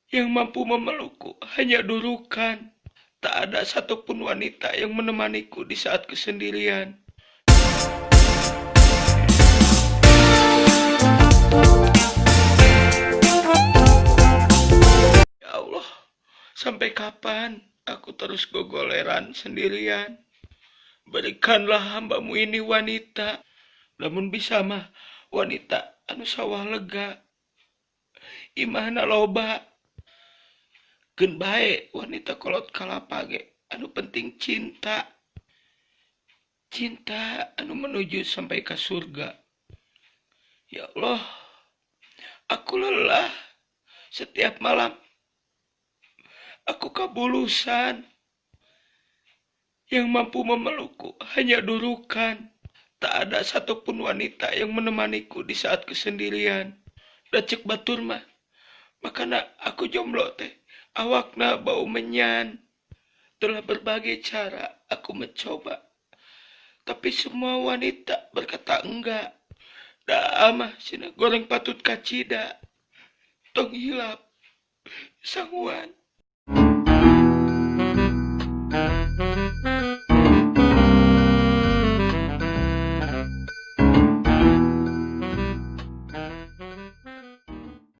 Yang mampu memelukku hanya durukan. Tak ada satupun wanita yang menemaniku di saat kesendirian. Ya Allah, sampai kapan aku terus gogoleran sendirian? Berikanlah hambamu ini wanita. Namun bisa mah wanita anu sawah lega. Imahna loba. Keun bae wanita kolot kalapa ge. Anu penting cinta. Cinta anu menuju sampai ke surga. Ya Allah, aku lelah. Setiap malam aku kabulusan. Yang mampu memelukku hanya durukan. Tak ada satupun wanita yang menemaniku di saat kesendirian. Da cek batur mah, makana aku jomblo teh. Awakna bau menyan. Telah berbagai cara aku mencoba. Tapi semua wanita berkata enggak. Da amah sina goreng patut kacida. Tong hilap. Sanguan.